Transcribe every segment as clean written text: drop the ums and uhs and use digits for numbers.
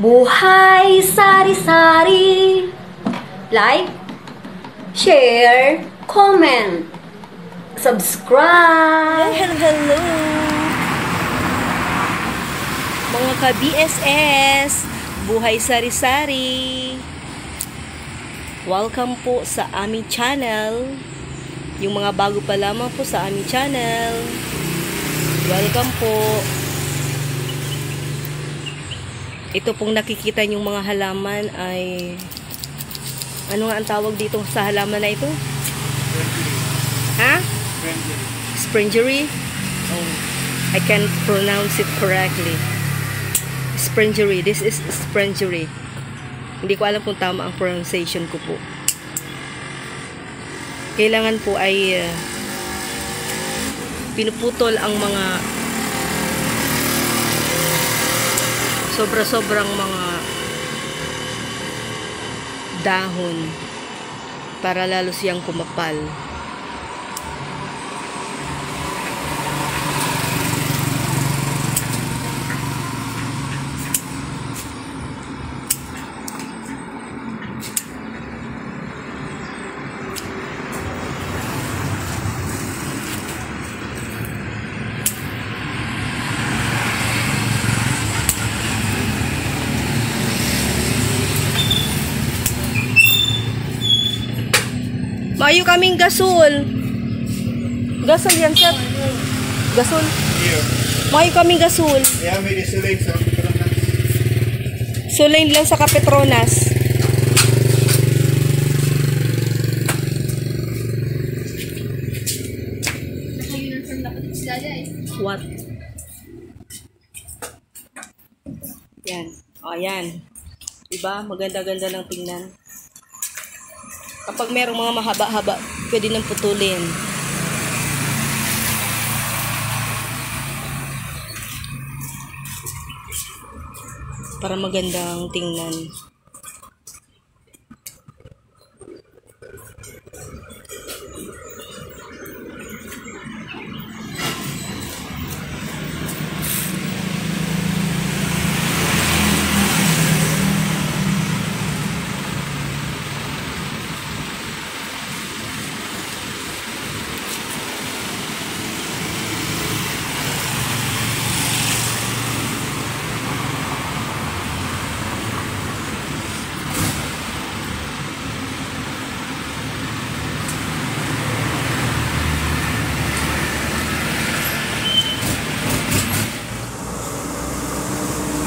Buhay Sari-Sari. Like, share, comment, subscribe. Hello! Mga ka-BSS, Buhay Sari-Sari. Welcome po sa aming channel. Yung mga bago pa lamang po sa aming channel, welcome po. Ito pong nakikita yung mga halaman ay ano nga ang tawag dito sa halaman na ito? Ha? Springery? Oh, I can't pronounce it correctly. Springery. This is springery. Hindi ko alam kung tama ang pronunciation ko po. Kailangan po ay pinuputol ang mga sobra-sobrang mga dahon para lalo siyang kumapal. Mayo kaming gasol. Gasol yan, sir. Gasol. Mayo kaming gasol. Yeah, may disulain sa Sulain lang sa Kapetronas. What? Yan. O, yan. Diba? Maganda-ganda ng tingnan. Kapag merong mga mahaba-haba, pwede nang putulin. Para magandang tingnan.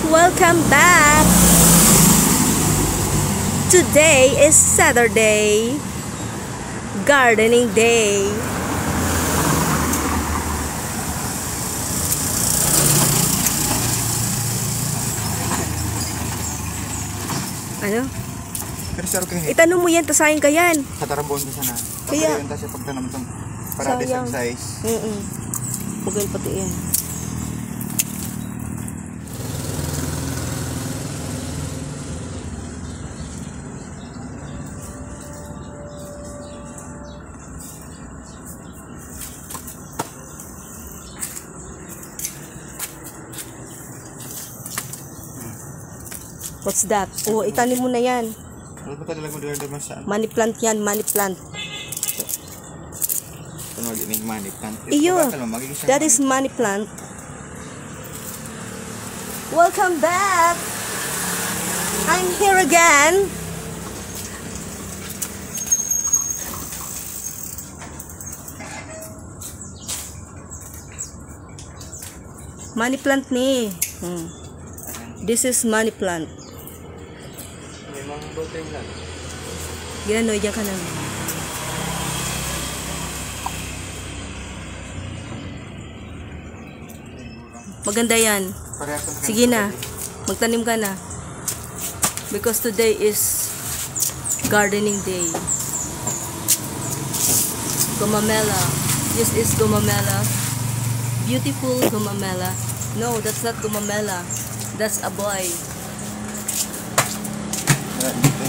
Welcome back! Today is Saturday, gardening day. Ano? pero saro kay Itanong mo yan, tasayin ka yan. katarabon ko sana. Kaya- Kaya siya pagtanam tong para Sayang. size. Pugay pati yan. What's that? Oh, itanim mo na yan. Ano ba talaga mo diyan sa Money plant yan, money plant. ano magiging money plant? Iyo, that is money plant. Welcome back! I'm here again. Money plant ni. This is money plant. Memang boteng lang. Ginanoy dyan ka lang. Maganda yan. Sige na. Magtanim ka na. Because today is gardening day. Gumamela. This is gumamela. Beautiful gumamela. No, that's not gumamela. That's a boy.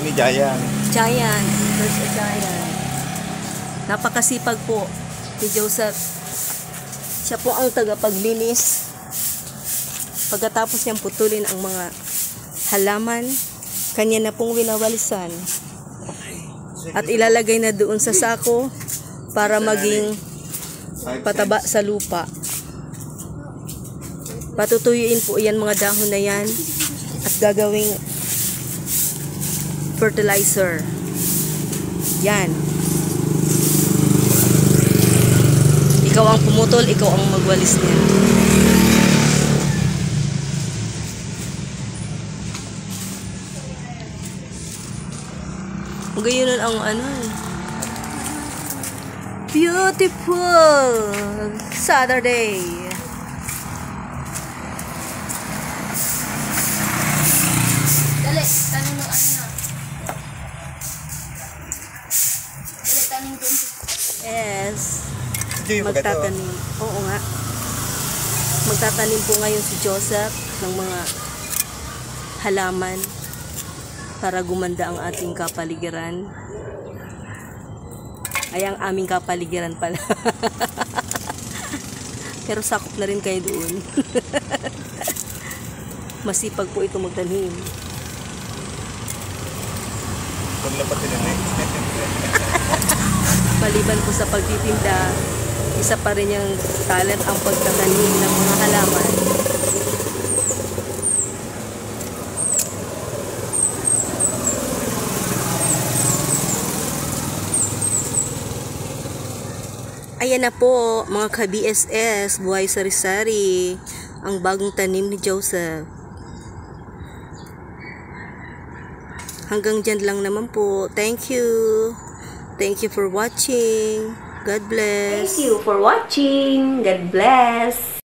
Ini giant. Giant. There's a giant. Napakasipag po si Joseph. Siya po ang tagapaglinis. Pagkatapos niyang putulin ang mga halaman, kanya na pong winawalisan. At ilalagay na doon sa sako para maging pataba sa lupa. Patutuyuin po yan mga dahon na yan at gagawing fertilizer. Yan. Ikaw ang pumutol, ikaw ang magwalis niyan. Magayon ang ano. Beautiful Saturday. Dali, tanim mo ano na. Dali, tanim ko. Yes. Hindi yung Magtatanim. Oo nga. Magtatanim po ngayon si Joseph ng mga halaman para gumanda ang ating kapaligiran. Ay, ang aming kapaligiran pala. Pero sakop na rin kayo doon. Masipag po ito magtanim. Paglapatin na Maliban po sa pagtitinda, isa pa rin yung talent ang pagtatanim ng mga halaman. Ayan na po mga ka-BSS, buhay sari-sari, ang bagong tanim ni Joseph. Hanggang dyan lang naman po. Thank you. Thank you for watching. God bless. Thank you for watching. God bless.